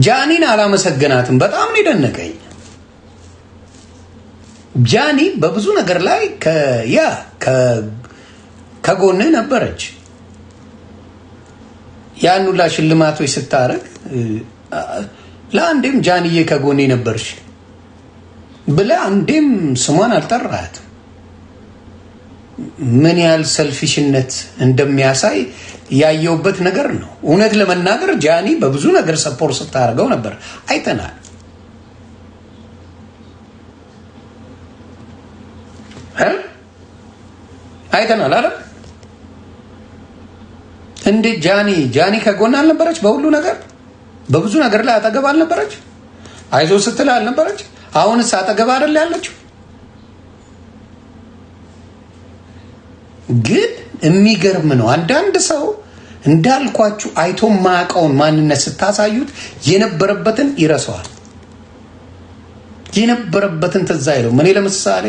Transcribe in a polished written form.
ጃኒን አላመሰገናትም። በጣም ነው ደነቀኝ። ጃኒ በብዙ ነገር ላይ ከጎነ ነበረች። ያን ሁላ ሽልማቶች ስታረግ ለአንዴም ጃኒዬ ከጎኔ ነበርሽ ብለ አንዴም ስሟን አልጠራት። ምን ያህል ሰልፊሽነት እንደሚያሳይ ያየውበት ነገር ነው። እውነት ለመናገር ጃኒ በብዙ ነገር ሰፖርት ስታረገው ነበር አይተናል። አይተናል አይደል? እንዴ ጃኒ ከጎን አልነበረች? በሁሉ ነገር በብዙ ነገር ላይ አጠገብ አልነበረች? አይዞ ስትል አልነበረች? አሁንስ አጠገብ አይደል ያለችው? ግን የሚገርም ነው። አንዳንድ ሰው እንዳልኳችሁ አይቶ ማቀውን ማንነት ስታሳዩት የነበረበትን ይረሳዋል። የነበረበትን ተዛይለው ምን ለምሳሌ